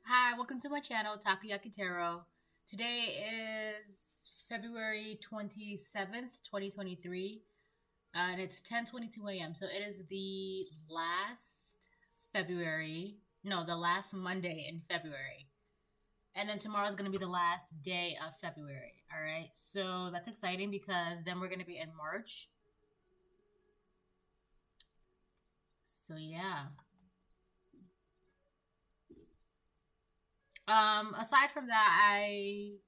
Hi, welcome to my channel, Takoyaki Tarot. Today is February 27th, 2023, and it's 10:22 a.m. So it is the last the last Monday in February. And then tomorrow's going to be the last day of February, all right? So that's exciting because then we're going to be in March. So yeah. Aside from that, I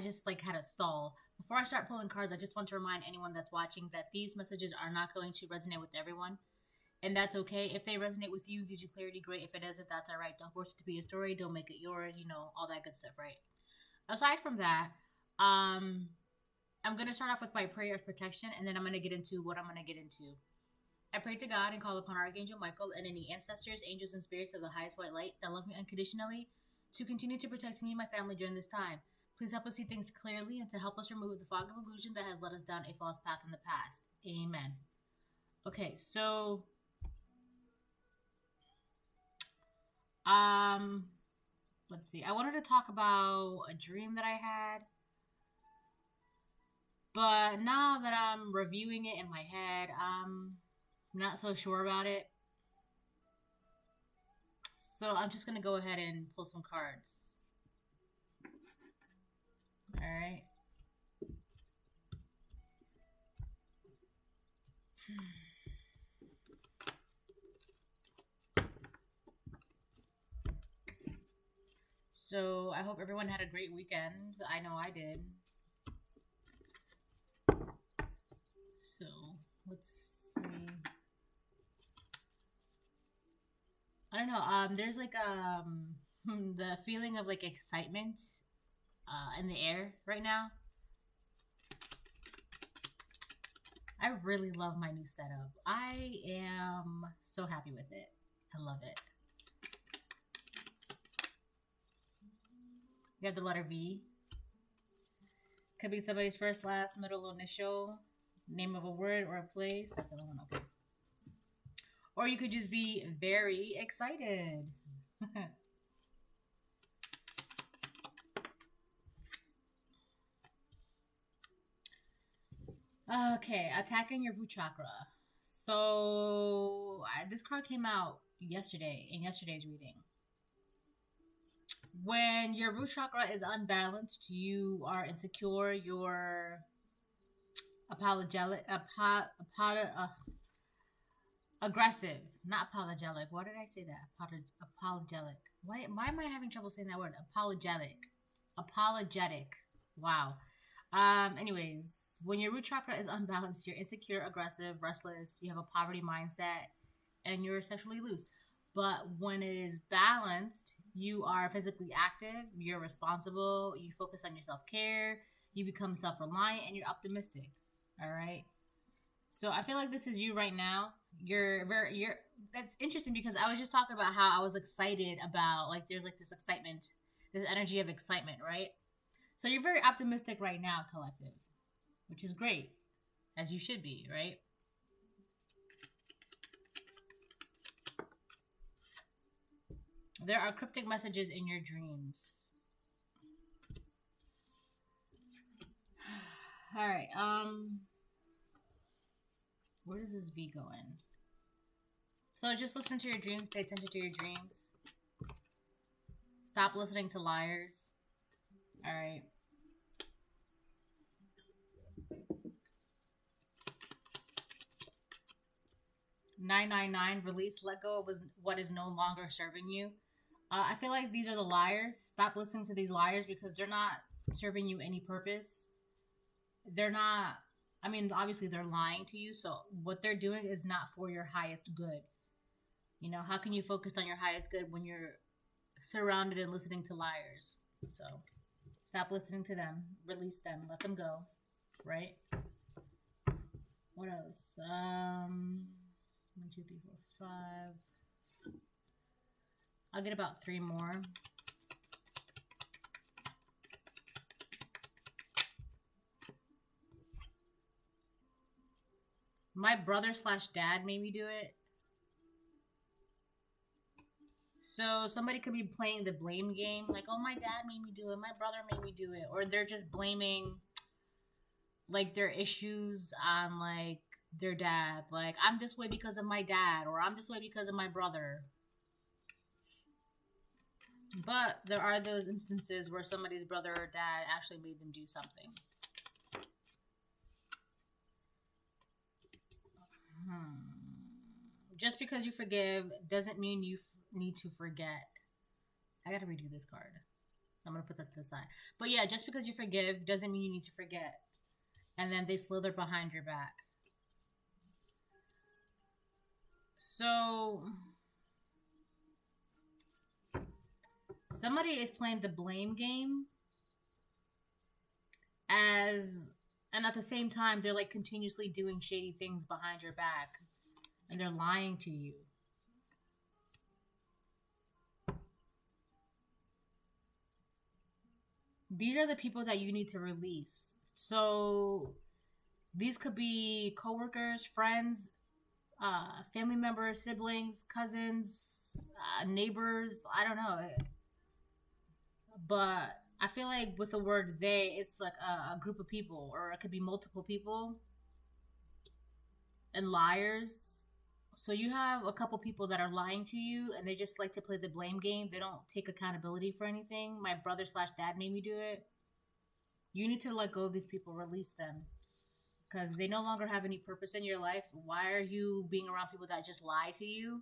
just like had a stall. Before I start pulling cards, I just want to remind anyone that's watching that these messages are not going to resonate with everyone, and that's okay. If they resonate with you, gives you clarity, great. If it doesn't, that's all right. Don't force it to be a story. Don't make it yours. All that good stuff, right? Aside from that, um, I'm gonna start off with my prayer of protection, and then I'm gonna get into what I'm gonna get into. I pray to God and call upon Archangel Michael and any ancestors, angels, and spirits of the highest white light that love me unconditionally to continue to protect me and my family during this time. Please help us see things clearly and to help us remove the fog of illusion that has led us down a false path in the past. Amen. Okay, so um let's see. I wanted to talk about a dream that I had, but now that I'm reviewing it in my head, I'm not so sure about it. So I'm just gonna go ahead and pull some cards. All right. So I hope everyone had a great weekend. I know I did. So let's see. I don't know. There's like the feeling of like excitement in the air right now. I really love my new setup. I am so happy with it. I love it. We have the letter V. Could be somebody's first, last, middle, initial, name of a word or a place. That's the other one. Okay. Or you could just be very excited. Okay, attacking your root chakra. So this card came out yesterday in yesterday's reading. When your root chakra is unbalanced, you are insecure, you're aggressive, not apologetic. Why did I say that? Apologetic. Why am I having trouble saying that word? Apologetic. Wow. Anyways, when your root chakra is unbalanced, you're insecure, aggressive, restless, you have a poverty mindset, and you're sexually loose. But when it is balanced, you are physically active, you're responsible, you focus on your self-care, you become self-reliant, and you're optimistic. All right. So I feel like this is you right now. You're that's interesting because I was just talking about how I was excited about like there's like this excitement, this energy of excitement, right? So you're very optimistic right now, collective, which is great, as you should be, right? There are cryptic messages in your dreams. All right. Where does this V go in? So just listen to your dreams. Pay attention to your dreams. Stop listening to liars. All right. $999 release. Let go of what is no longer serving you. I feel like these are the liars. Stop listening to these liars because they're not serving you any purpose. They're not. I mean, obviously they're lying to you. So what they're doing is not for your highest good. You know, how can you focus on your highest good when you're surrounded and listening to liars? So stop listening to them. Release them. Let them go. Right? What else? 1, 2, 3, 4, 5. I'll get about 3 more. My brother/dad made me do it. So somebody could be playing the blame game, like, "Oh, my dad made me do it. My brother made me do it," or they're just blaming like their issues on like their dad. Like, "I'm this way because of my dad," or "I'm this way because of my brother." But there are those instances where somebody's brother or dad actually made them do something. Just because you forgive doesn't mean you need to forget. I gotta redo this card. I'm gonna put that to the side. But yeah, just because you forgive doesn't mean you need to forget. And then they slither behind your back. So somebody is playing the blame game and at the same time they're like continuously doing shady things behind your back and they're lying to you. These are the people that you need to release. So these could be coworkers, friends, family members, siblings, cousins, neighbors. I don't know, but I feel like with the word "they," it's like a group of people, or it could be multiple people and liars. So you have a couple people that are lying to you, and they just like to play the blame game. They don't take accountability for anything. My brother slash dad made me do it. You need to let go of these people, release them, because they no longer have any purpose in your life. Why are you being around people that just lie to you?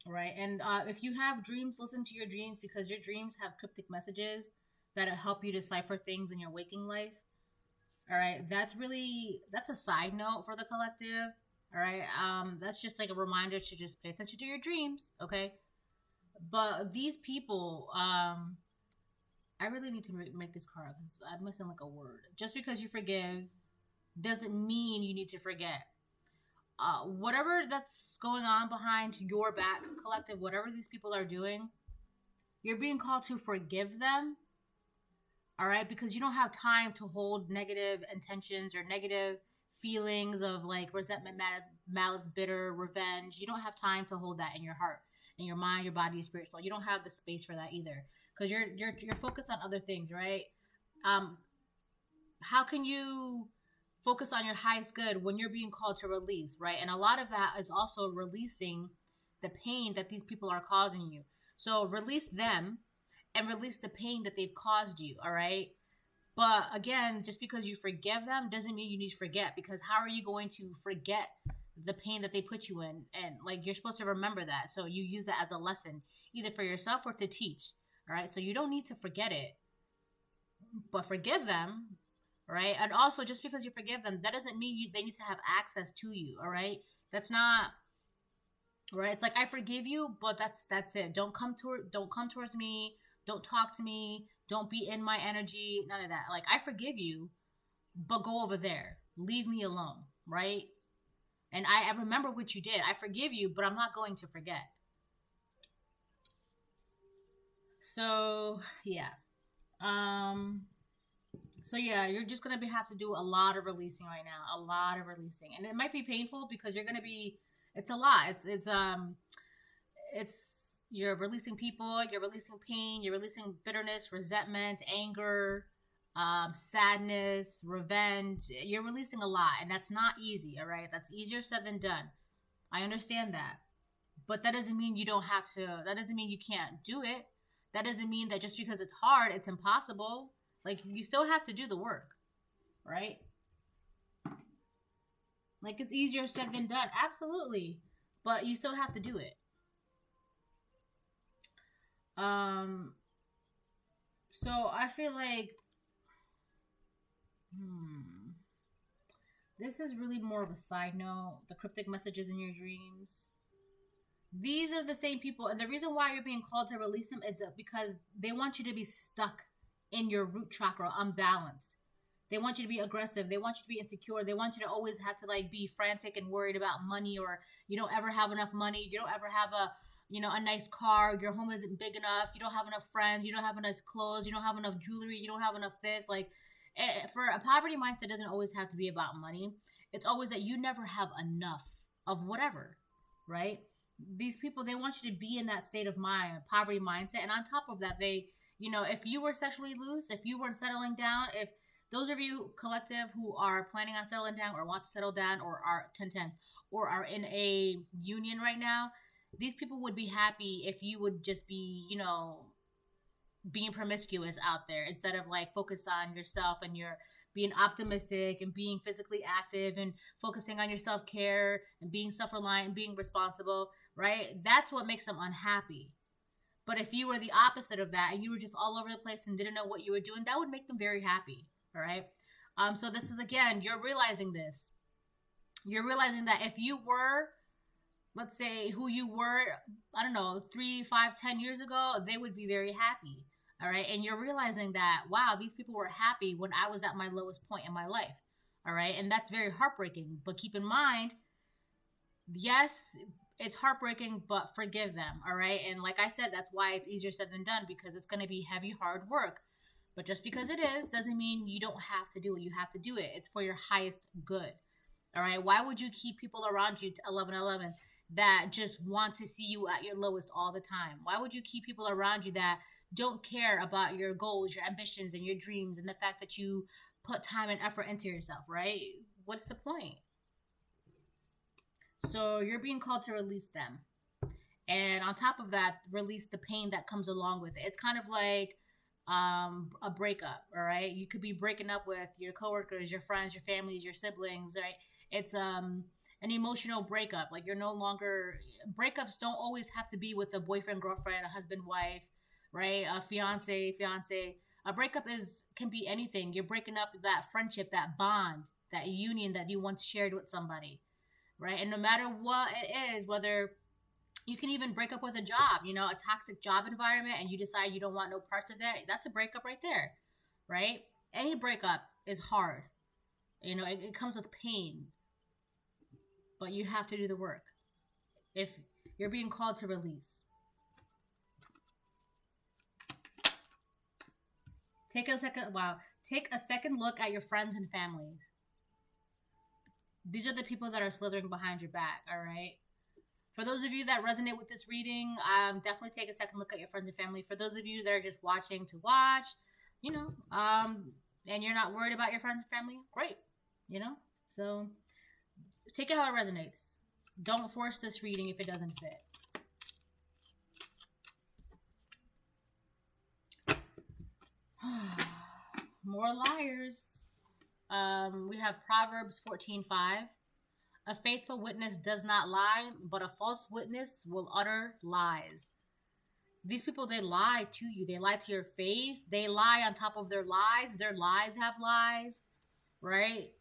Right? And if you have dreams, listen to your dreams, because your dreams have cryptic messages that help you decipher things in your waking life. All right, that's a side note for the collective. All right, that's just like a reminder to just pay attention to your dreams. Okay, but these people, I really need to make this card because I'm missing like a word. Just because you forgive doesn't mean you need to forget. Whatever that's going on behind your back, collective, whatever these people are doing, you're being called to forgive them. All right, because you don't have time to hold negative intentions or negative feelings of like resentment, malice, bitter, revenge. You don't have time to hold that in your heart, in your mind, your body, your spirit, soul. You don't have the space for that either, because you're focused on other things, right? How can you focus on your highest good when you're being called to release, right? And a lot of that is also releasing the pain that these people are causing you. So release them and release the pain that they've caused you, all right? But again, just because you forgive them doesn't mean you need to forget, because how are you going to forget the pain that they put you in? And like, you're supposed to remember that. So you use that as a lesson, either for yourself or to teach, all right? So you don't need to forget it, but forgive them, right? And also, just because you forgive them, that doesn't mean they need to have access to you, all right? That's not right. It's like, I forgive you, but that's it. Don't come towards me. Don't talk to me. Don't be in my energy. None of that. Like, I forgive you, but go over there. Leave me alone, right? And I remember what you did. I forgive you, but I'm not going to forget. So yeah. So yeah, you're just gonna have to do a lot of releasing right now, a lot of releasing, and it might be painful because you're gonna be. It's a lot. It's you're releasing people, you're releasing pain, you're releasing bitterness, resentment, anger, sadness, revenge. You're releasing a lot, and that's not easy. All right, that's easier said than done. I understand that, but that doesn't mean you don't have to. That doesn't mean you can't do it. That doesn't mean that just because it's hard, it's impossible. Like, you still have to do the work, right? Like, it's easier said than done. Absolutely. But you still have to do it. So I feel like this is really more of a side note. The cryptic messages in your dreams. These are the same people, and the reason why you're being called to release them is because they want you to be stuck in your root chakra, unbalanced. They want you to be aggressive. They want you to be insecure. They want you to always have to like be frantic and worried about money, or you don't ever have enough money. You don't ever have a nice car. Your home isn't big enough. You don't have enough friends. You don't have enough clothes. You don't have enough jewelry. You don't have enough this. Like, for a poverty mindset, doesn't always have to be about money. It's always that you never have enough of whatever, right? These people, they want you to be in that state of mind, poverty mindset. And on top of that, they, if you were sexually loose, if you weren't settling down, if those of you collective who are planning on settling down or want to settle down or are 1010 or are in a union right now, these people would be happy if you would just be, being promiscuous out there instead of like focus on yourself and your being optimistic and being physically active and focusing on your self-care and being self-reliant and being responsible, right? That's what makes them unhappy. But if you were the opposite of that and you were just all over the place and didn't know what you were doing, that would make them very happy. All right. So this is, again, you're realizing this. You're realizing that if you were, let's say, who you were, I don't know, 3, 5, 10 years ago, they would be very happy. All right. And you're realizing that, wow, these people were happy when I was at my lowest point in my life. All right. And that's very heartbreaking. But keep in mind, yes, it's heartbreaking, but forgive them. All right. And like I said, that's why it's easier said than done, because it's going to be heavy, hard work. But just because it is doesn't mean you don't have to do it. You have to do it. It's for your highest good. All right. Why would you keep people around you, 1111, that just want to see you at your lowest all the time? Why would you keep people around you that don't care about your goals, your ambitions, and your dreams, and the fact that you put time and effort into yourself, right? What's the point? So you're being called to release them. And on top of that, release the pain that comes along with it. It's kind of like a breakup, all right? You could be breaking up with your coworkers, your friends, your families, your siblings, right? It's an emotional breakup. Like, you're no longer, breakups don't always have to be with a boyfriend, girlfriend, a husband, wife, right? A fiance. A breakup can be anything. You're breaking up that friendship, that bond, that union that you once shared with somebody, right? And no matter what it is, whether you can even break up with a job, a toxic job environment, and you decide you don't want no parts of that, that's a breakup right there, right? Any breakup is hard. It comes with pain, but you have to do the work if you're being called to release. Take a second look at your friends and family. These are the people that are slithering behind your back, all right? For those of you that resonate with this reading, definitely take a second look at your friends and family. For those of you that are just watching to watch, and you're not worried about your friends and family, great, So take it how it resonates. Don't force this reading if it doesn't fit. More liars. We have Proverbs 14:5. A faithful witness does not lie, but a false witness will utter lies. These people, they lie to you. They lie to your face. They lie on top of their lies. Their lies have lies, right?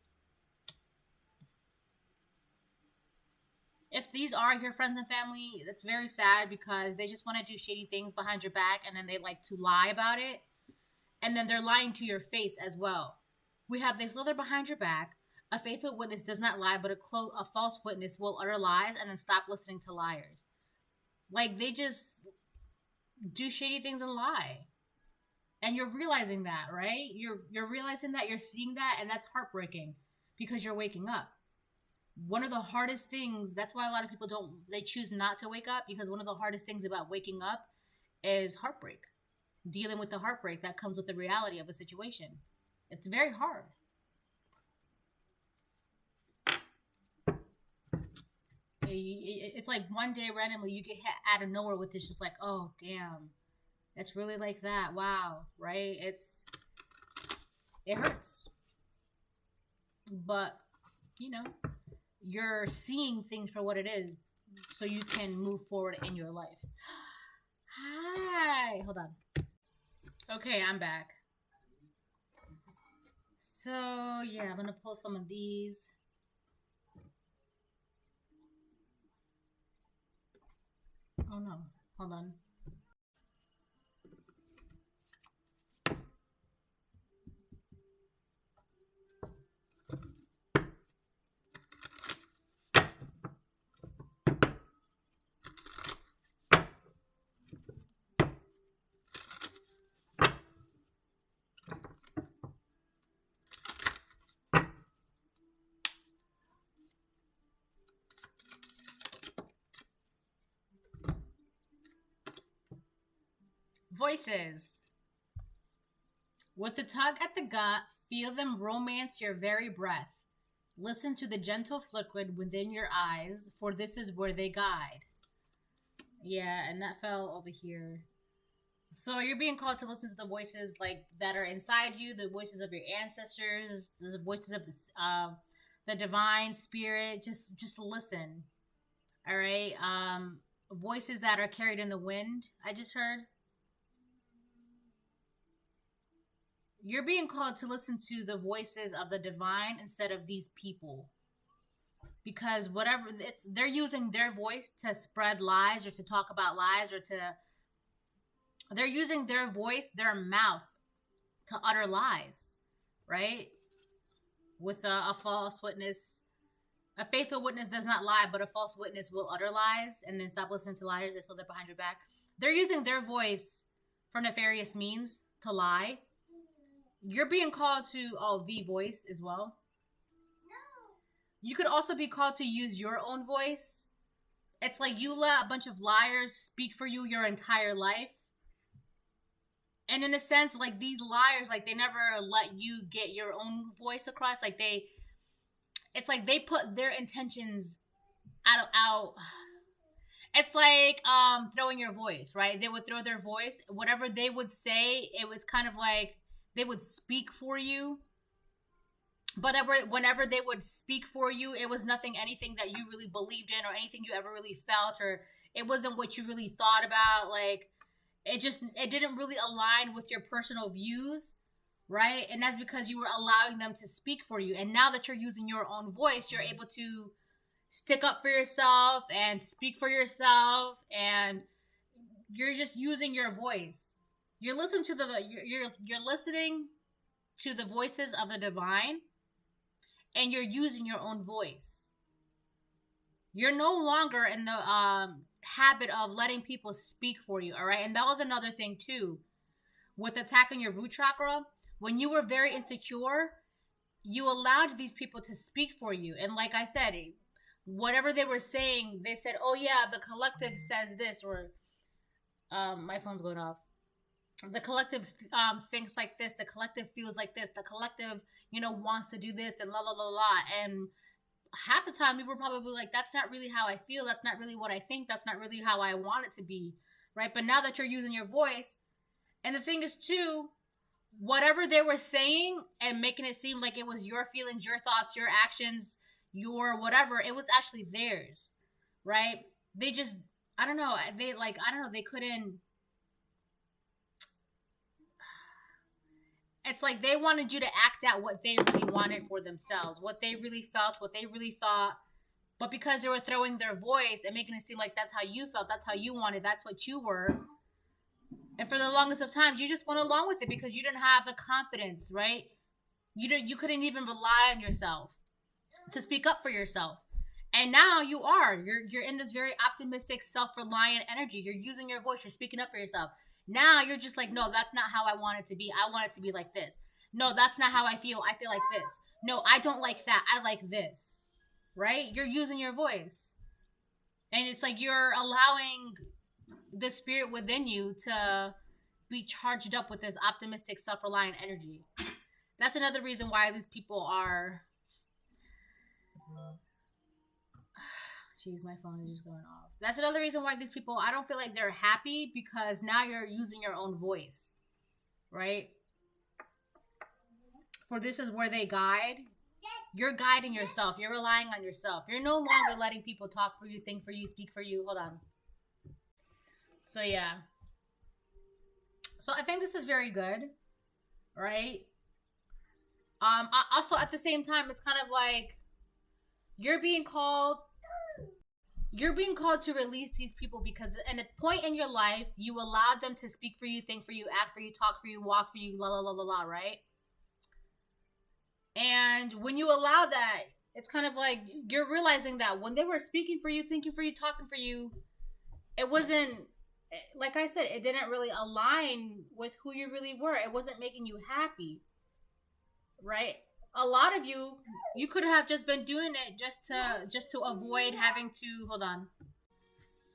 If these are your friends and family, that's very sad, because they just want to do shady things behind your back, and then they like to lie about it. And then they're lying to your face as well. We have they slither behind your back. A faithful witness does not lie, but a false witness will utter lies, and then stop listening to liars. Like, they just do shady things and lie. And you're realizing that, right? You're realizing that, you're seeing that, and that's heartbreaking, because you're waking up. One of the hardest things, that's why a lot of people they choose not to wake up, because one of the hardest things about waking up is heartbreak. Dealing with the heartbreak that comes with the reality of a situation. It's very hard. It's like one day randomly you get hit out of nowhere with this, just like, oh damn, it's really like that. Wow, right? It hurts, but you're seeing things for what it is, so you can move forward in your life. Hi, hold on. Okay, I'm back. So yeah, I'm gonna pull some of these. Oh no, hold on. Voices. With a tug at the gut, feel them romance your very breath. Listen to the gentle flicker within your eyes, for this is where they guide. Yeah, and that fell over here. So you're being called to listen to the voices like that are inside you, the voices of your ancestors, the voices of the divine spirit. Just listen. All right. Voices that are carried in the wind. I just heard. You're being called to listen to the voices of the divine instead of these people. Because they're using their voice to spread lies or to talk about lies or they're using their voice, their mouth to utter lies, right? With a false witness. A faithful witness does not lie, but a false witness will utter lies and then stop listening to liars. They still they're behind your back. They're using their voice for nefarious means to lie. You're being called to, the voice as well. You could also be called to use your own voice. It's like you let a bunch of liars speak for you your entire life. And in a sense, like these liars, like they never let you get your own voice across. Like it's like they put their intentions out. It's like throwing your voice, right? They would throw their voice. Whatever they would say, it was kind of like they would speak for you. But whenever they would speak for you, it was anything that you really believed in or anything you ever really felt, or it wasn't what you really thought about. Like, it didn't really align with your personal views, right? And that's because you were allowing them to speak for you. And now that you're using your own voice, you're able to stick up for yourself and speak for yourself, and you're just using your voice. You're listening to you're listening to the voices of the divine, and you're using your own voice. You're no longer in the habit of letting people speak for you, all right? And that was another thing too, with attacking your root chakra. When you were very insecure, you allowed these people to speak for you. And like I said, whatever they were saying, they said, oh yeah, the collective says this, or my phone's going off. The collective thinks like this, the collective feels like this, the collective, wants to do this, and la la la la. And half the time we were probably like, that's not really how I feel, that's not really what I think, that's not really how I want it to be, right? But now that you're using your voice, and the thing is too, whatever they were saying and making it seem like it was your feelings, your thoughts, your actions, your whatever, it was actually theirs, right? They just, they couldn't. It's like they wanted you to act out what they really wanted for themselves, what they really felt, what they really thought. But because they were throwing their voice and making it seem like that's how you felt, that's how you wanted, that's what you were. And for the longest of time, you just went along with it because you didn't have the confidence, right? You couldn't even rely on yourself to speak up for yourself. And now you are. You're in this very optimistic, self-reliant energy. You're using your voice. You're speaking up for yourself. Now you're just like, no, that's not how I want it to be. I want it to be like this. No, that's not how I feel. I feel like this. No, I don't like that. I like this. Right? You're using your voice. And it's like you're allowing the spirit within you to be charged up with this optimistic, self-reliant energy. That's another reason why these people are... Jeez, my phone is just going off. That's another reason why these people, I don't feel like they're happy, because now you're using your own voice, right? For this is where they guide. You're guiding yourself. You're relying on yourself. You're no longer letting people talk for you, think for you, speak for you. Hold on. So, yeah. So, I think this is very good, right? Also, at the same time, it's kind of like you're being called to release these people, because at a point in your life, you allowed them to speak for you, think for you, act for you, talk for you, walk for you, la la la la la, right? And when you allow that, it's kind of like you're realizing that when they were speaking for you, thinking for you, talking for you, it wasn't, like I said, it didn't really align with who you really were. It wasn't making you happy, right? A lot of you could have just been doing it just to avoid having to, hold on.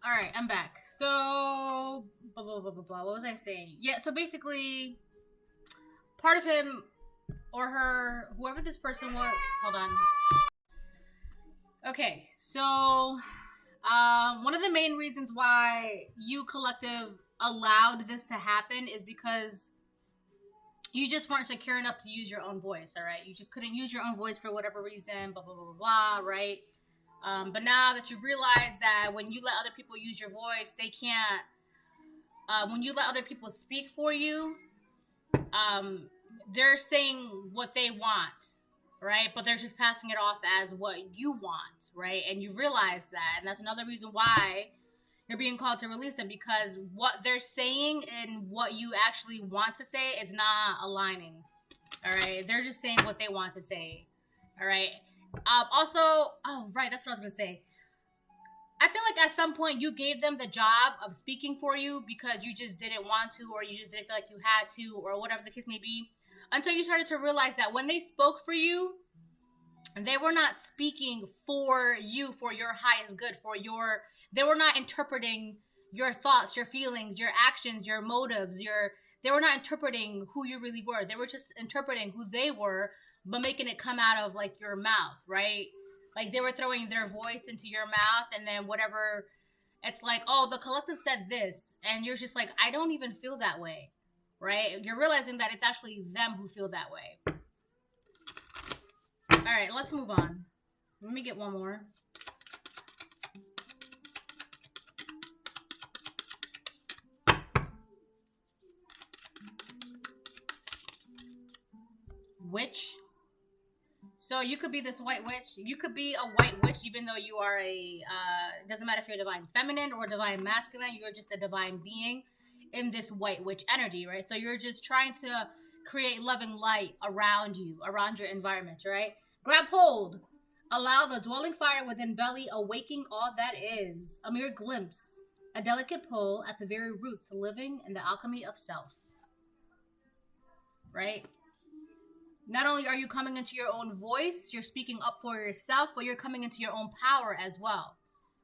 All right, I'm back. So, blah, blah, blah, blah, blah. What was I saying? Yeah, so basically, part of him or her, whoever this person was, hold on. Okay, so one of the main reasons why you collective allowed this to happen is because you just weren't secure enough to use your own voice, all right? You just couldn't use your own voice for whatever reason, blah, blah, blah, blah, blah, right? But now that you realize that when you let other people use your voice, they can't, when you let other people speak for you, they're saying what they want, right? But they're just passing it off as what you want, right? And you realize that. And that's another reason why you're being called to release them, because what they're saying and what you actually want to say is not aligning, all right? They're just saying what they want to say, all right? Also, oh, right, that's what I was going to say. I feel like at some point you gave them the job of speaking for you because you just didn't want to, or you just didn't feel like you had to, or whatever the case may be, until you started to realize that when they spoke for you, they were not speaking for you, for your highest good, they were not interpreting your thoughts, your feelings, your actions, your motives, they were not interpreting who you really were. They were just interpreting who they were, but making it come out of like your mouth, right? Like they were throwing their voice into your mouth, and then whatever, it's like, oh, the collective said this, and you're just like, I don't even feel that way, right? You're realizing that it's actually them who feel that way. All right, let's move on. Let me get one more. Witch. So you could be this white witch. You could be a white witch even though you are it doesn't matter if you're divine feminine or divine masculine, you're just a divine being in this white witch energy, right? So you're just trying to create loving light around you, around your environment, right? Grab hold. Allow the dwelling fire within belly, awaking all that is. A mere glimpse. A delicate pull at the very roots, living in the alchemy of self. Right? Not only are you coming into your own voice, you're speaking up for yourself, but you're coming into your own power as well,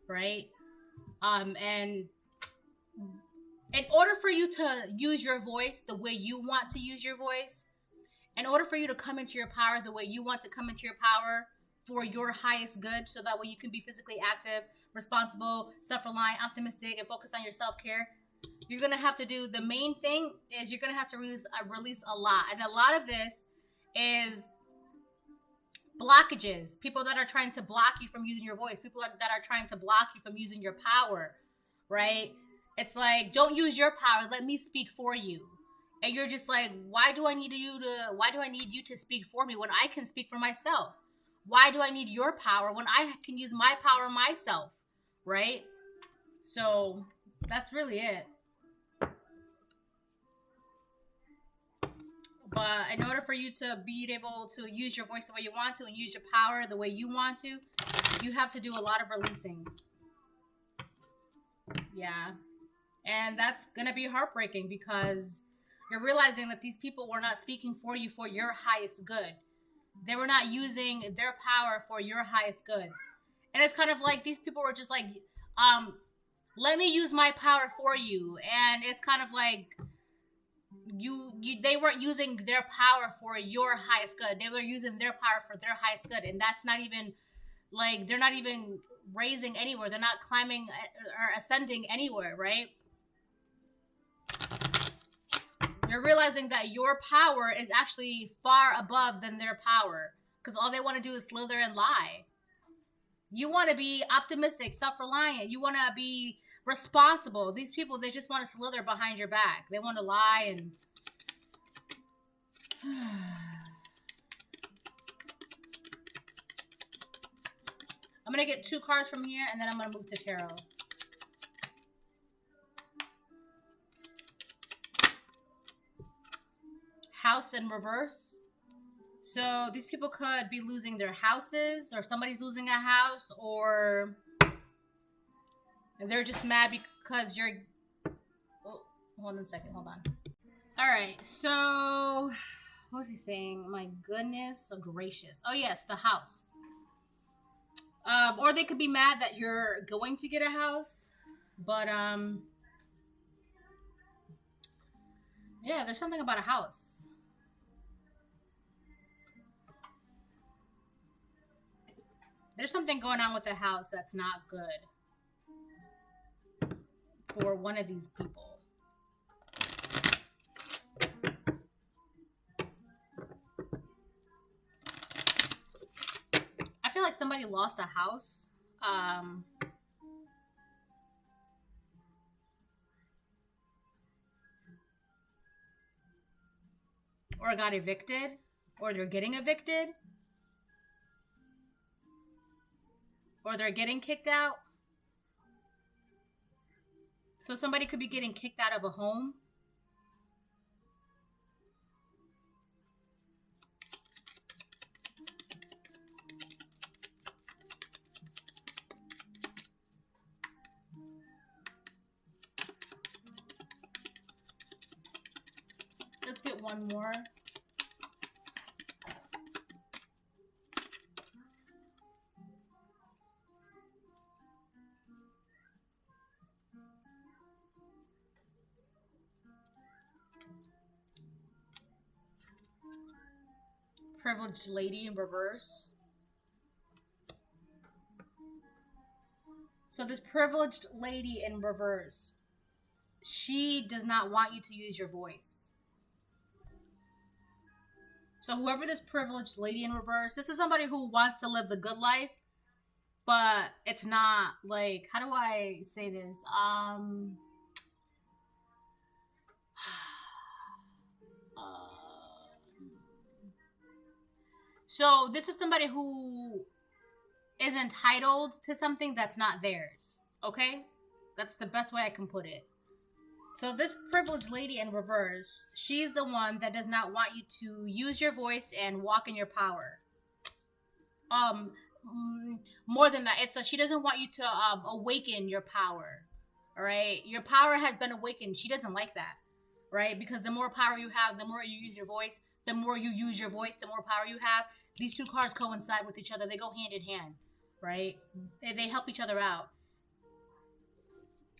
right? And in order for you to use your voice the way you want to use your voice, in order for you to come into your power the way you want to come into your power for your highest good, so that way you can be physically active, responsible, self-reliant, optimistic, and focus on your self-care, you're going to have to do, the main thing is you're going to have to release a lot. And a lot of this is blockages, people that are trying to block you from using your voice, people that are trying to block you from using your power, right? It's like, don't use your power, let me speak for you. And you're just like, why do I need you to speak for me when I can speak for myself? Why do I need your power when I can use my power myself, right? So that's really it. But in order for you to be able to use your voice the way you want to and use your power the way you want to, you have to do a lot of releasing. Yeah. And that's going to be heartbreaking because you're realizing that these people were not speaking for you for your highest good. They were not using their power for your highest good. And it's kind of like these people were just like, let me use my power for you. And it's kind of like, they weren't using their power for your highest good. They were using their power for their highest good, and that's not even like, they're not even raising anywhere. They're not climbing or ascending anywhere, right? You're realizing that your power is actually far above than their power, because all they want to do is slither and lie. You want to be optimistic, self-reliant. You want to be responsible. These people, they just want to slither behind your back. They want to lie and I'm going to get 2 cards from here, and then I'm going to move to tarot. House in reverse. So these people could be losing their houses, or somebody's losing a house, or they're just mad because you're... Oh, hold on a second. Hold on. All right. So what was he saying? My goodness gracious. Oh, yes, the house. Or they could be mad that you're going to get a house. But yeah, there's something about a house. There's something going on with the house that's not good for one of these people. I feel like somebody lost a house. Or got evicted, or they're getting evicted, or they're getting kicked out. So somebody could be getting kicked out of a home. Let's get one more. Privileged lady in reverse. So this privileged lady in reverse, she does not want you to use your voice. So whoever this privileged lady in reverse, this is somebody who wants to live the good life, but it's not like, how do I say this? So this is somebody who is entitled to something that's not theirs. Okay? That's the best way I can put it. So this privileged lady in reverse, she's the one that does not want you to use your voice and walk in your power. More than that, she doesn't want you to awaken your power. All right? Your power has been awakened. She doesn't like that. Right? Because the more power you have, the more you use your voice. The more you use your voice, the more power you have. These two cards coincide with each other. They go hand in hand, right? They help each other out.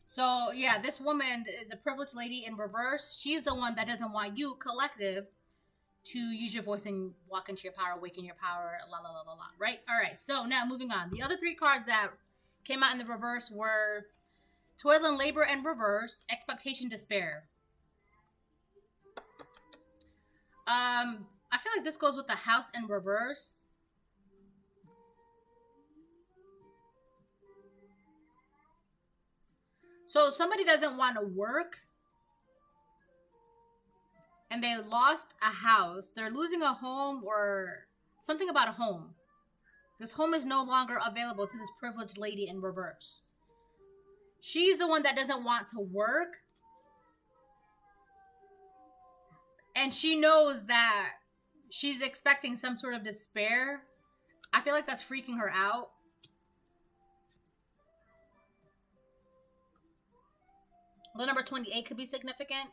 So, yeah, this woman, the privileged lady in reverse, she's the one that doesn't want you, collective, to use your voice and walk into your power, awaken your power, la, la, la, la, la, right? All right, so now moving on. The other three cards that came out in the reverse were Toil and Labor in reverse, Expectation, Despair. I feel like this goes with the House in reverse. So somebody doesn't want to work and they lost a house. They're losing a home or something about a home. This home is no longer available to this privileged lady in reverse. She's the one that doesn't want to work. And she knows that she's expecting some sort of despair. I feel like that's freaking her out. The number 28 could be significant.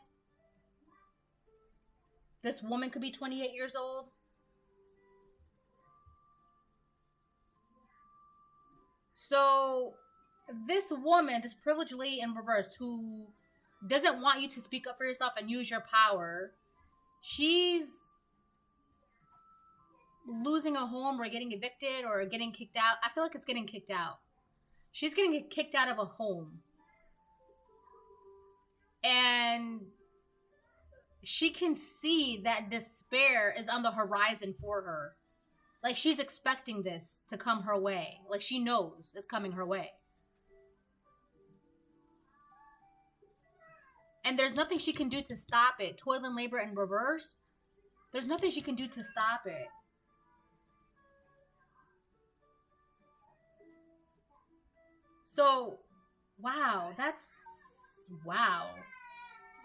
This woman could be 28 years old. So this woman, this privileged lady in reverse who doesn't want you to speak up for yourself and use your power, she's losing a home or getting evicted or getting kicked out. I feel like it's getting kicked out. She's getting kicked out of a home. And she can see that despair is on the horizon for her. Like, she's expecting this to come her way. Like, she knows it's coming her way. And there's nothing she can do to stop it. Toil and labor in reverse. There's nothing she can do to stop it. So, wow.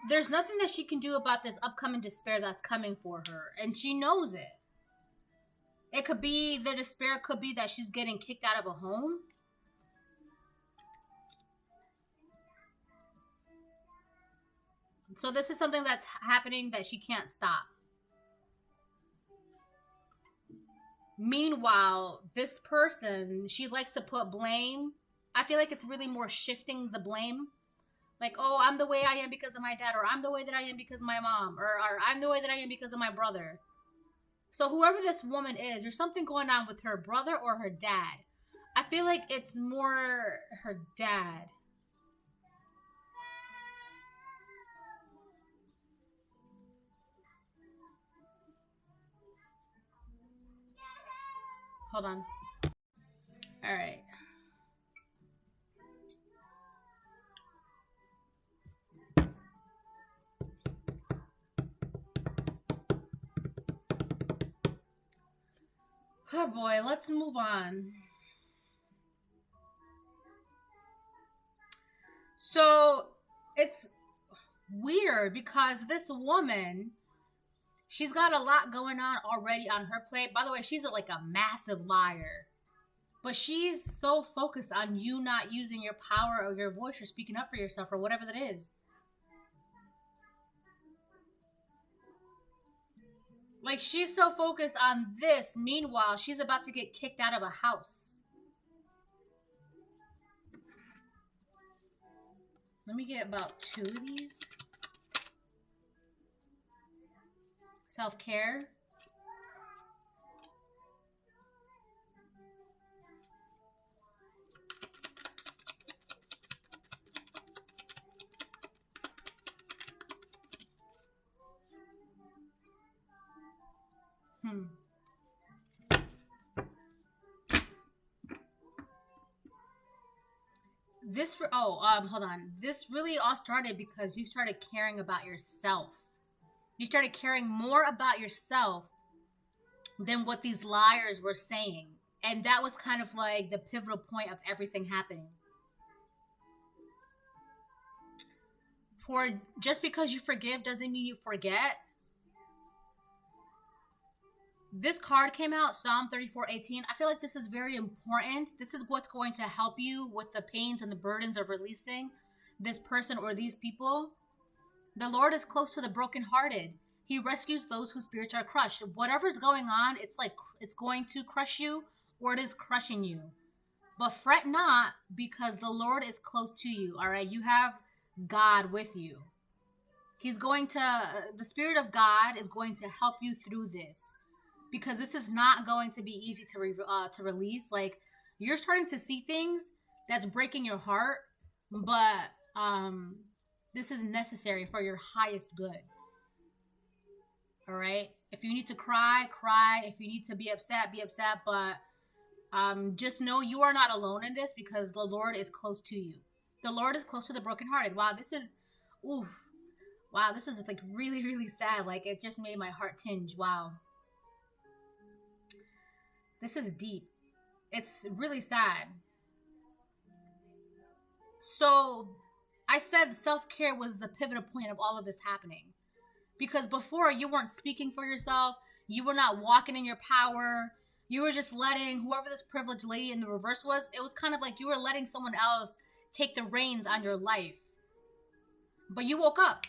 There's nothing that she can do about this upcoming despair that's coming for her. And she knows it. It could be, the despair could be that she's getting kicked out of a home. So this is something that's happening that she can't stop. Meanwhile, this person, she likes to put blame I feel like it's really more shifting the blame. Like, oh, I'm the way I am because of my dad, or I'm the way that I am because of my mom, or I'm the way that I am because of my brother. So whoever this woman is, there's something going on with her brother or her dad. I feel like it's more her dad. Hold on. All right. Oh boy, let's move on. So it's weird because this woman, she's got a lot going on already on her plate. By the way, she's like a massive liar. But she's so focused on you not using your power or your voice or speaking up for yourself or whatever that is. Like, she's so focused on this. Meanwhile, she's about to get kicked out of a house. Let me get about 2 of these. Self-care. Hold on. This really all started because you started caring about yourself. You started caring more about yourself than what these liars were saying. And that was kind of like the pivotal point of everything happening. For just because you forgive doesn't mean you forget. This card came out, Psalm 34:18. I feel like this is very important. This is what's going to help you with the pains and the burdens of releasing this person or these people. The Lord is close to the brokenhearted. He rescues those whose spirits are crushed. Whatever's going on, it's like it's going to crush you or it is crushing you. But fret not, because the Lord is close to you, all right? You have God with you. The Spirit of God is going to help you through this. Because this is not going to be easy to release. Like, you're starting to see things that's breaking your heart, but this is necessary for your highest good. All right? If you need to cry, cry. If you need to be upset, but just know you are not alone in this, because the Lord is close to you. The Lord is close to the brokenhearted. Wow, this is like really, really sad. Like, it just made my heart tinge. Wow. This is deep. It's really sad. So, I said self-care was the pivotal point of all of this happening. Because before, you weren't speaking for yourself. You were not walking in your power. You were just letting whoever this privileged lady in the reverse was, it was kind of like you were letting someone else take the reins on your life. But you woke up.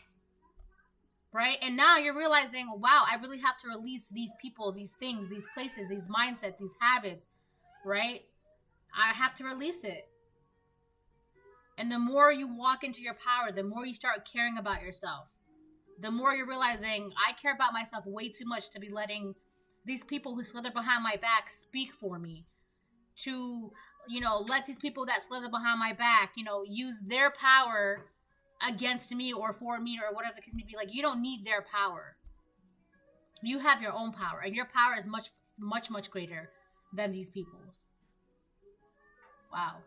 Right? And now you're realizing, wow, I really have to release these people, these things, these places, these mindsets, these habits, right? I have to release it. And the more you walk into your power, the more you start caring about yourself. The more you're realizing, I care about myself way too much to be letting these people who slither behind my back speak for me. To, let these people that slither behind my back, use their power against me or for me or whatever the case may be. Like, you don't need their power. You have your own power, and your power is much, much, much greater than these people's. Wow.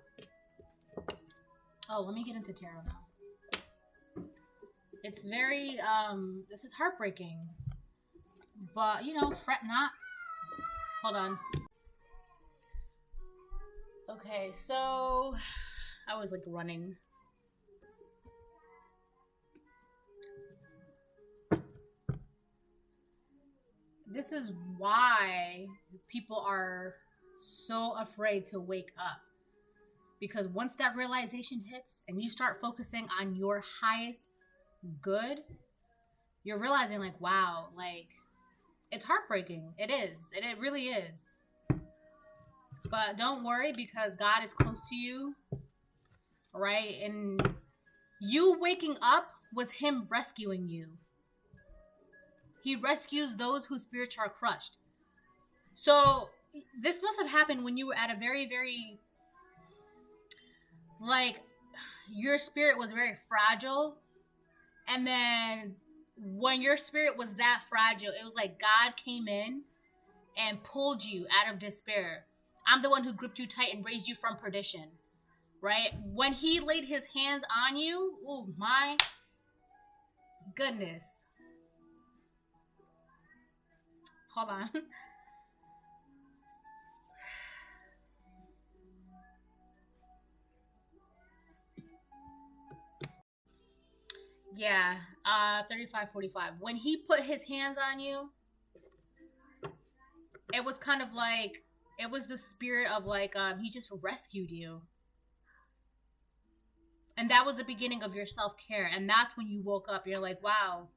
Oh, let me get into tarot now. It's very, this is heartbreaking. But, fret not. Hold on. Okay, so I was like running. This is why people are so afraid to wake up. Because once that realization hits and you start focusing on your highest good, you're realizing, like, wow, like, it's heartbreaking. It is. It really is. But don't worry, because God is close to you. right? And you waking up was him rescuing you. He rescues those whose spirits are crushed. So this must have happened when you were at a very, very, like, your spirit was very fragile. And then when your spirit was that fragile, it was like God came in and pulled you out of despair. I'm the one who gripped you tight and raised you from perdition, right? When he laid his hands on you, oh my goodness. Hold on. Yeah, 35:45. When he put his hands on you, it was kind of like, it was the spirit of like, he just rescued you. And that was the beginning of your self-care. And that's when you woke up. You're like, wow.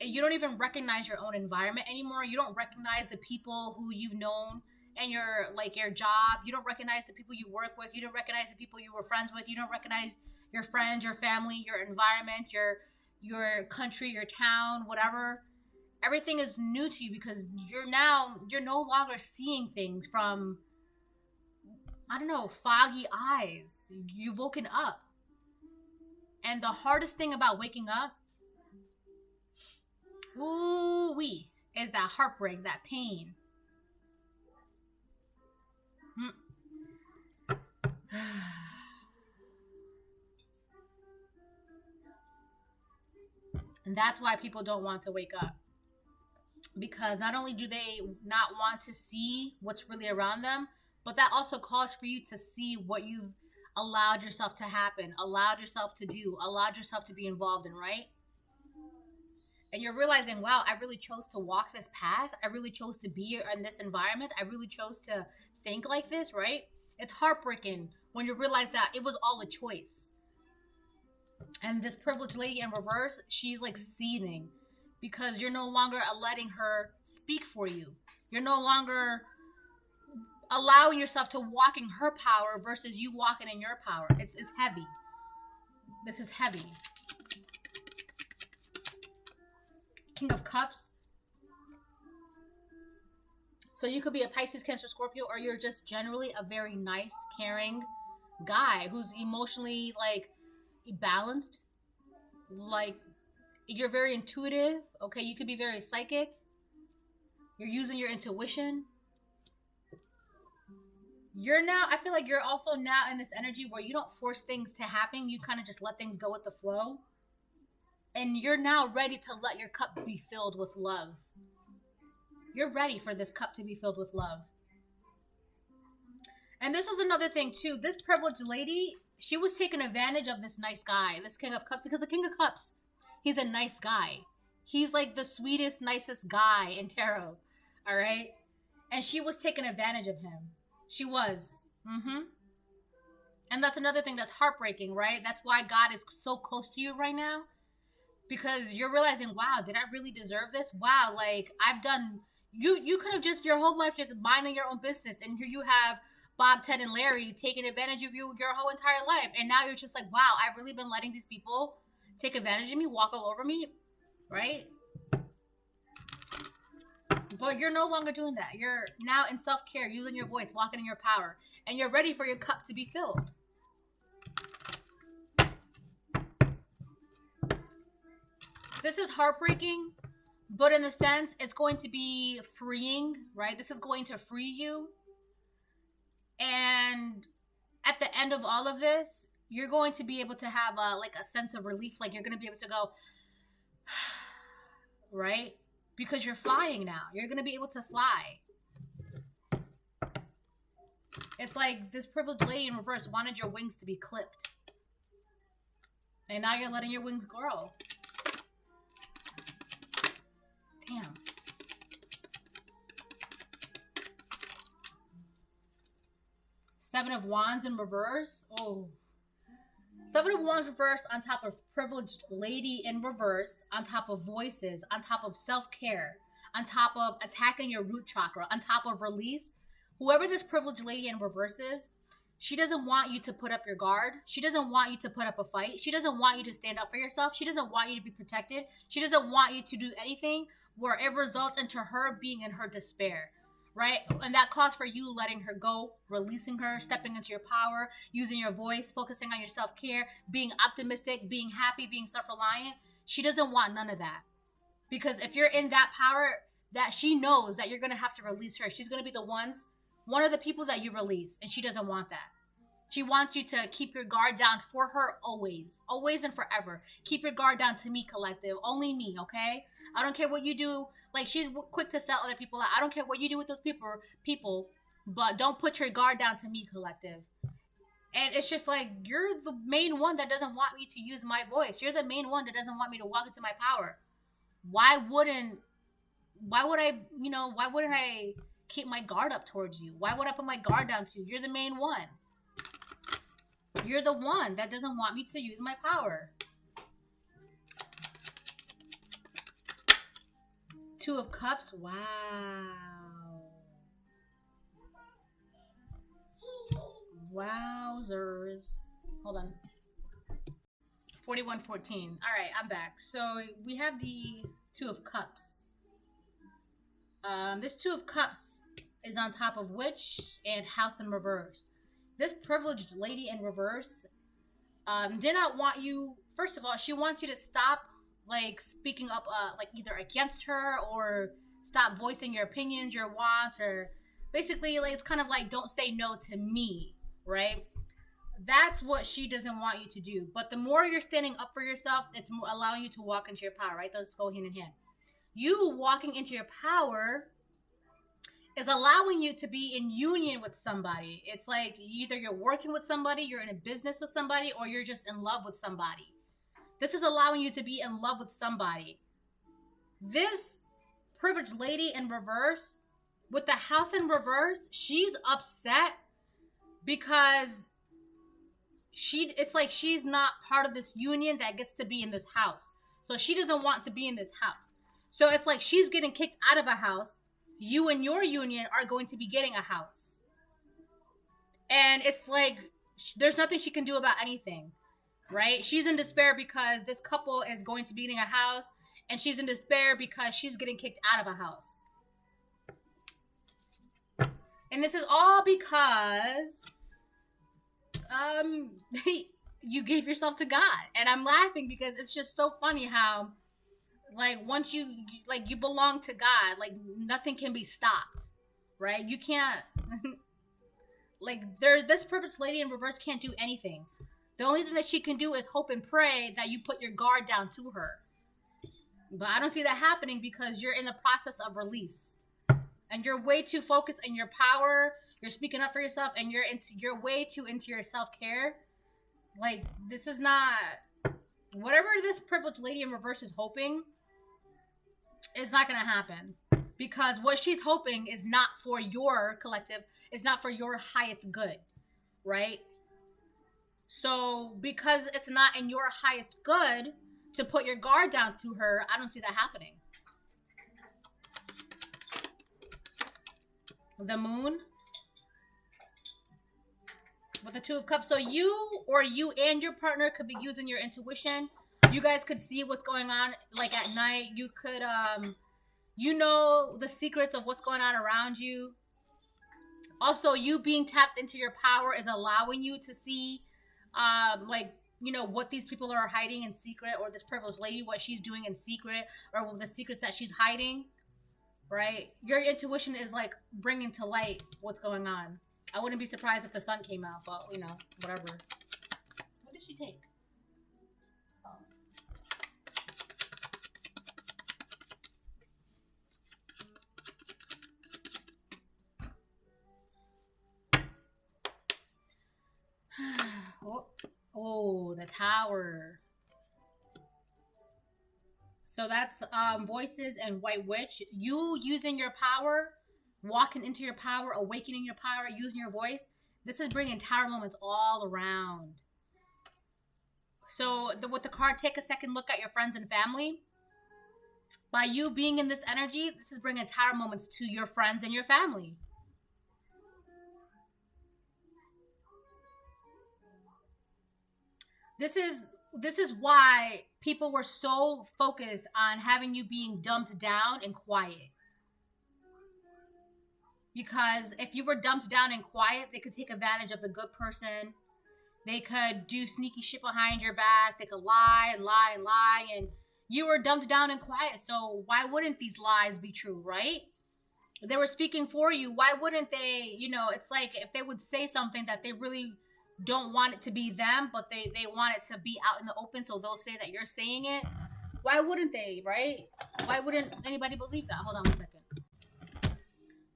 You don't even recognize your own environment anymore. You don't recognize the people who you've known and your job. You don't recognize the people you work with. You don't recognize the people you were friends with. You don't recognize your friends, your family, your environment, your country, your town, whatever. Everything is new to you because you're no longer seeing things from, I don't know, foggy eyes. You've woken up. And the hardest thing about waking up, ooh-wee, is that heartbreak, that pain. And that's why people don't want to wake up. Because not only do they not want to see what's really around them, but that also calls for you to see what you've allowed yourself to happen, allowed yourself to do, allowed yourself to be involved in, right? And you're realizing, wow, I really chose to walk this path. I really chose to be in this environment. I really chose to think like this, right? It's heartbreaking when you realize that it was all a choice. And this privileged lady in reverse, she's like seething because you're no longer letting her speak for you. You're no longer allowing yourself to walk in her power versus you walking in your power. It's heavy. This is heavy. King of Cups. So you could be a Pisces, Cancer, Scorpio, or you're just generally a very nice, caring guy who's emotionally like balanced. Like you're very intuitive. Okay, you could be very psychic. You're using your intuition. I feel like you're also now in this energy where you don't force things to happen. You kind of just let things go with the flow. And you're now ready to let your cup be filled with love. You're ready for this cup to be filled with love. And this is another thing too. This privileged lady, she was taking advantage of this nice guy, this King of Cups, because the King of Cups, he's a nice guy. He's like the sweetest, nicest guy in tarot. All right? And she was taking advantage of him. She was. And that's another thing that's heartbreaking, right? That's why God is so close to you right now. Because you're realizing, wow, did I really deserve this? Wow, like I've done, you could have just your whole life just minding your own business. And here you have Bob, Ted, and Larry taking advantage of you your whole entire life. And now you're just like, wow, I've really been letting these people take advantage of me, walk all over me, right? But you're no longer doing that. You're now in self-care, using your voice, walking in your power. And you're ready for your cup to be filled. This is heartbreaking, but in the sense, it's going to be freeing, right? This is going to free you. And at the end of all of this, you're going to be able to have a sense of relief. Like you're going to be able to go, right? Because you're flying now. You're going to be able to fly. It's like this privileged lady in reverse wanted your wings to be clipped. And now you're letting your wings grow. Damn. Seven of Wands in reverse. Oh. Seven of Wands reversed on top of privileged lady in reverse, on top of voices, on top of self-care, on top of attacking your root chakra, on top of release. Whoever this privileged lady in reverse is, She doesn't want you to put up your guard. She doesn't want you to put up a fight. She doesn't want you to stand up for yourself. She doesn't want you to be protected. She doesn't want you to do anything where it results into her being in her despair, right? And that calls for you letting her go, releasing her, stepping into your power, using your voice, focusing on your self-care, being optimistic, being happy, being self-reliant. She doesn't want none of that. Because if you're in that power, that she knows that you're going to have to release her. She's going to be one of the people that you release, and she doesn't want that. She wants you to keep your guard down for her always and forever. Keep your guard down to me, collective. Only me, okay? I don't care what you do. Like, she's quick to sell other people out. I don't care what you do with those people, but don't put your guard down to me, collective. And it's just like, you're the main one that doesn't want me to use my voice. You're the main one that doesn't want me to walk into my power. Why wouldn't I keep my guard up towards you? Why would I put my guard down to you? You're the main one. You're the one that doesn't want me to use my power. Two of Cups. Wow. Wowzers. Hold on. 4114. All right, I'm back. So we have the Two of Cups. This Two of Cups is on top of Witch and House in reverse. This privileged lady in reverse did not want you. First of all, she wants you to stop like speaking up like either against her or stop voicing your opinions, your wants, or basically like it's kind of like don't say no to me, right? That's what she doesn't want you to do. But the more you're standing up for yourself, it's more allowing you to walk into your power, right? Those go hand in hand. You walking into your power is allowing you to be in union with somebody. It's like either you're working with somebody, you're in a business with somebody, or you're just in love with somebody. This is allowing you to be in love with somebody. This privileged lady in reverse, with the House in reverse, she's upset because it's like she's not part of this union that gets to be in this house. So she doesn't want to be in this house. So it's like she's getting kicked out of a house. You and your union are going to be getting a house. And it's like there's nothing she can do about anything, right? She's in despair because this couple is going to be getting a house, and she's in despair because she's getting kicked out of a house. And this is all because you gave yourself to God. And I'm laughing because it's just so funny how like once you belong to God, like nothing can be stopped, right? You can't like there's this privileged lady in reverse can't do anything. The only thing that she can do is hope and pray that you put your guard down to her. But I don't see that happening because you're in the process of release. And you're way too focused in your power. You're speaking up for yourself, and you're way too into your self-care. Like, this is not whatever this privileged lady in reverse is hoping is not going to happen. Because what she's hoping is not for your collective, is not for your highest good, right? So, because it's not in your highest good to put your guard down to her, I don't see that happening. The Moon with the Two of Cups. So you and your partner could be using your intuition. You guys could see what's going on like at night. You could you know the secrets of what's going on around you. Also, you being tapped into your power is allowing you to see like, you know, what these people are hiding in secret, or this privileged lady, what she's doing in secret, or the secrets that she's hiding. Right? Your intuition is like bringing to light what's going on. I wouldn't be surprised if the sun came out, but you know, whatever. What did she take? Oh, the Tower. So that's Voices and White Witch. You using your power, walking into your power, awakening your power, using your voice. This is bringing Tower moments all around. So with the card, take a second look at your friends and family. By you being in this energy, this is bringing Tower moments to your friends and your family. This is why people were so focused on having you being dumped down and quiet. Because if you were dumped down and quiet, they could take advantage of the good person. They could do sneaky shit behind your back. They could lie and lie and lie. And you were dumped down and quiet. So why wouldn't these lies be true, right? They were speaking for you. Why wouldn't they, it's like if they would say something that they really don't want it to be them, but they want it to be out in the open, so they'll say that you're saying it. Why wouldn't they, right? Why wouldn't anybody believe that? Hold on 1 second.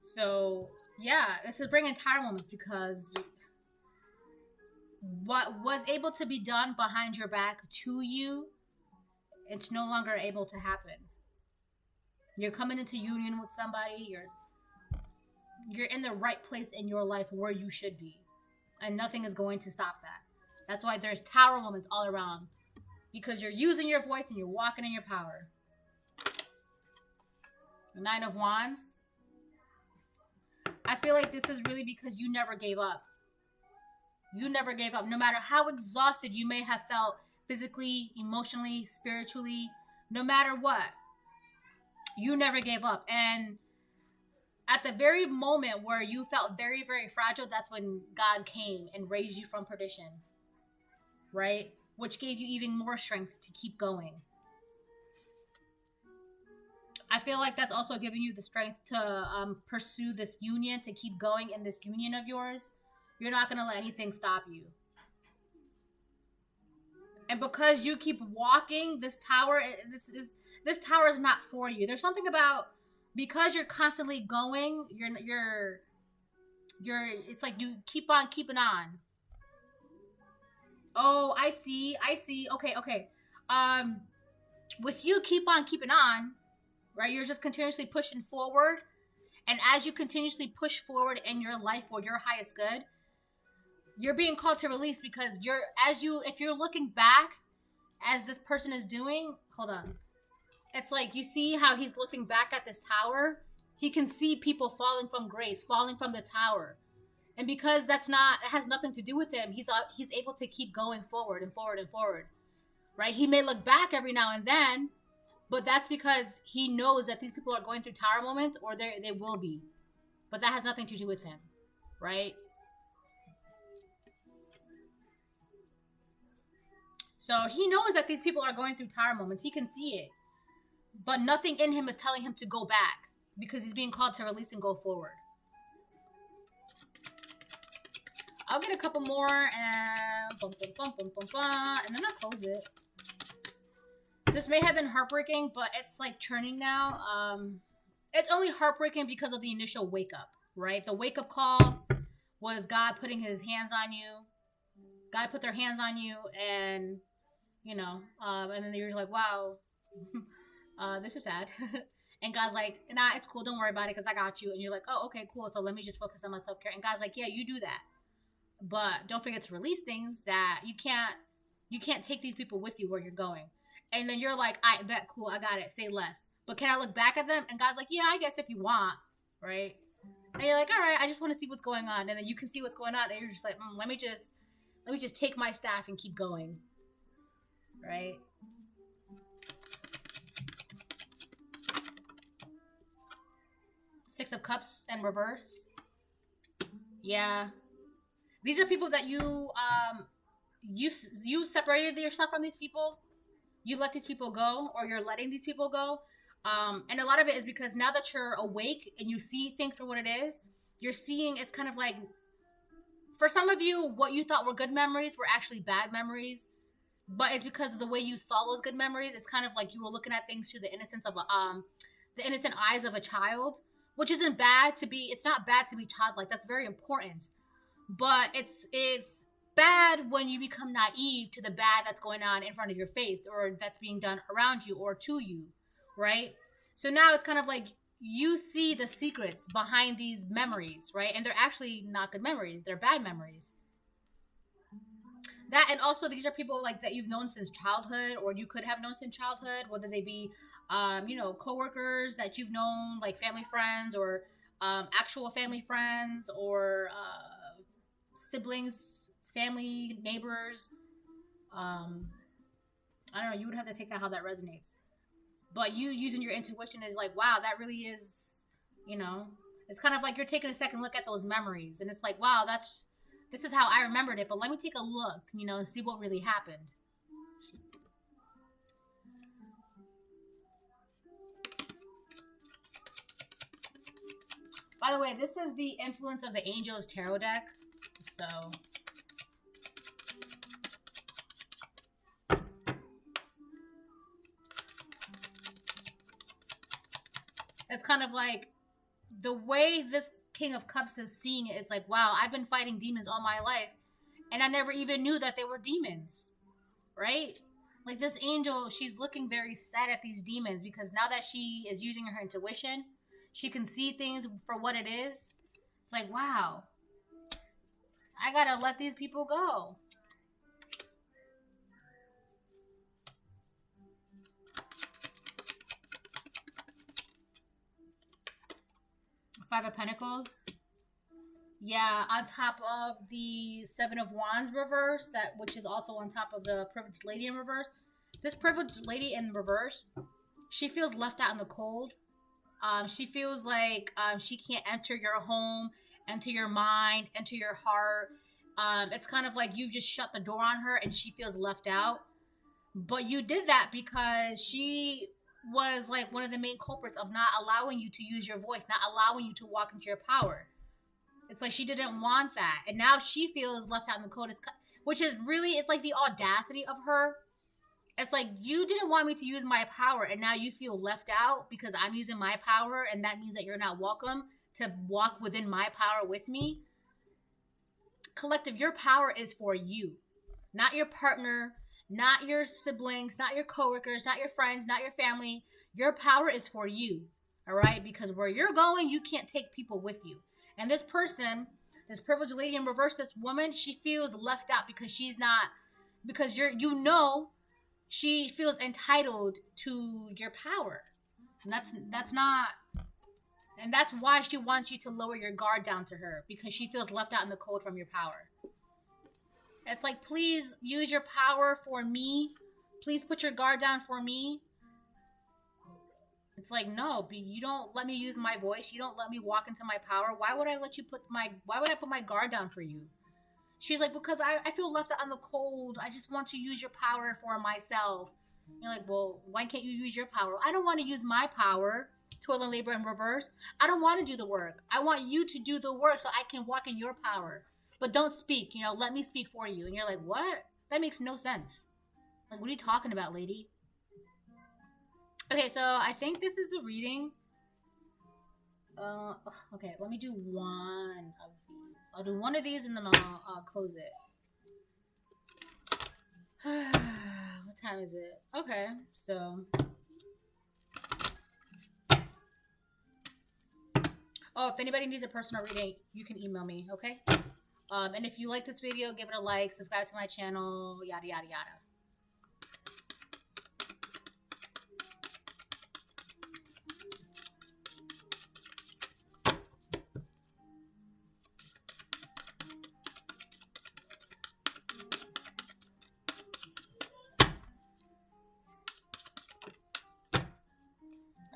So, yeah, this is bringing tower moments because what was able to be done behind your back to you, it's no longer able to happen. You're coming into union with somebody. You're in the right place in your life where you should be. And nothing is going to stop that. That's why there's tower moments all around. Because you're using your voice and you're walking in your power. Nine of Wands. I feel like this is really because you never gave up. You never gave up. No matter how exhausted you may have felt physically, emotionally, spiritually, no matter what, you never gave up. And at the very moment where you felt very, very fragile, that's when God came and raised you from perdition, right? Which gave you even more strength to keep going. I feel like that's also giving you the strength to pursue this union, to keep going in this union of yours. You're not going to let anything stop you. And because you keep walking, this tower is not for you. There's something about, because you're constantly going, you're it's like you keep on keeping on. Oh, I see. Okay. With you keep on keeping on, right? You're just continuously pushing forward. And as you continuously push forward in your life for your highest good, you're being called to release because if you're looking back as this person is doing, hold on. It's like, you see how he's looking back at this tower? He can see people falling from grace, falling from the tower. And because it has nothing to do with him, he's able to keep going forward and forward and forward. Right? He may look back every now and then, but that's because he knows that these people are going through tower moments, or they will be. But that has nothing to do with him. Right? So he knows that these people are going through tower moments. He can see it. But nothing in him is telling him to go back because he's being called to release and go forward. I'll get a couple more and and then I'll close it. This may have been heartbreaking, but it's like turning now. It's only heartbreaking because of the initial wake up, right? The wake up call was God putting his hands on you. God put their hands on you, and and then you're like, wow. This is sad. And God's like, nah, it's cool, don't worry about it because I got you. And you're like, oh, okay, cool, so let me just focus on my self-care. And God's like, yeah, you do that, but don't forget to release things that you can't take these people with you where you're going. And then you're like, I bet, cool, I got it, say less. But can I look back at them? And God's like, yeah, I guess if you want, right? And you're like, all right, I just want to see what's going on. And then you can see what's going on, and you're just like, let me just take my staff and keep going, right? Six of Cups in reverse. Yeah. These are people that you separated yourself from these people. You let these people go, or you're letting these people go. And a lot of it is because now that you're awake and you see things for what it is, you're seeing it's kind of like, for some of you, what you thought were good memories were actually bad memories. But it's because of the way you saw those good memories. It's kind of like you were looking at things through the innocence of the innocent eyes of a child. Which isn't bad to be, it's not bad to be childlike. That's very important. But it's bad when you become naive to the bad that's going on in front of your face, or that's being done around you or to you, right? So now it's kind of like you see the secrets behind these memories, right? And they're actually not good memories. They're bad memories. That, and also these are people like that you've known since childhood, or you could have known since childhood, whether they be coworkers that you've known, like family friends, or actual family friends, or siblings, family, neighbors, I don't know, you would have to take that how that resonates. But you using your intuition is like, wow, that really is, you know, it's kind of like you're taking a second look at those memories. And it's like, wow, this is how I remembered it. But let me take a look, you know, and see what really happened. By the way, this is the Influence of the Angels Tarot deck. So it's kind of like the way this King of Cups is seeing it. It's like, wow, I've been fighting demons all my life, and I never even knew that they were demons, right? Like this angel, she's looking very sad at these demons because now that she is using her intuition, she can see things for what it is. It's like, wow, I gotta let these people go. Five of Pentacles. Yeah, on top of the Seven of Wands reverse, which is also on top of the Privileged Lady in reverse. This Privileged Lady in reverse, she feels left out in the cold. She feels like she can't enter your home, enter your mind, enter your heart. It's kind of like you've just shut the door on her and she feels left out. But you did that because she was like one of the main culprits of not allowing you to use your voice, not allowing you to walk into your power. It's like she didn't want that. And now she feels left out in the cold, which is really, it's like the audacity of her. It's like, you didn't want me to use my power, and now you feel left out because I'm using my power, and that means that you're not welcome to walk within my power with me. Collective, your power is for you, not your partner, not your siblings, not your coworkers, not your friends, not your family. Your power is for you, all right? Because where you're going, you can't take people with you. And this person, this Privileged Lady in reverse, this woman, she feels left out because she's not, because she feels entitled to your power. And that's not, and that's why she wants you to lower your guard down to her, because she feels left out in the cold from your power. It's like, please use your power for me. Please put your guard down for me. It's like, no, you don't let me use my voice. You don't let me walk into my power. Why would I put my guard down for you? She's like, because I feel left out in the cold. I just want to use your power for myself. You're like, well, why can't you use your power? I don't want to use my power. Toil and labor in reverse. I don't want to do the work. I want you to do the work so I can walk in your power. But don't speak, let me speak for you. And you're like, what? That makes no sense. Like, what are you talking about, lady? Okay, so I think this is the reading. Okay, let me do one of these. I'll do one of these and then I'll close it. What time is it? Okay, so. Oh, if anybody needs a personal reading, you can email me, okay? And if you like this video, give it a like, subscribe to my channel, yada, yada, yada.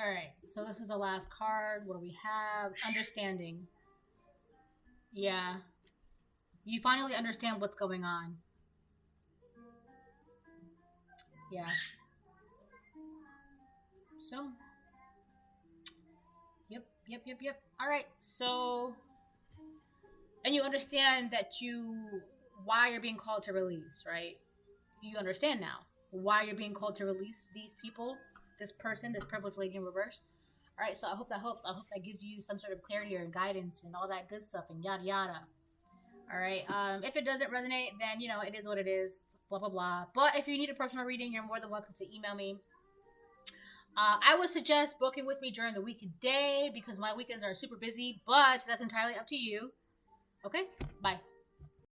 All right, so this is the last card. What do we have? Understanding. Yeah. You finally understand what's going on. Yeah. So. Yep. All right, so. And you understand that why you're being called to release, right? You understand now why you're being called to release these people, this person, this Privileged Lady in reverse. All right, so I hope that helps. I hope that gives you some sort of clarity or guidance and all that good stuff and yada yada. All right. If it doesn't resonate, then it is what it is. Blah blah blah. But if you need a personal reading, you're more than welcome to email me. I would suggest booking with me during the weekday because my weekends are super busy. But that's entirely up to you. Okay. Bye.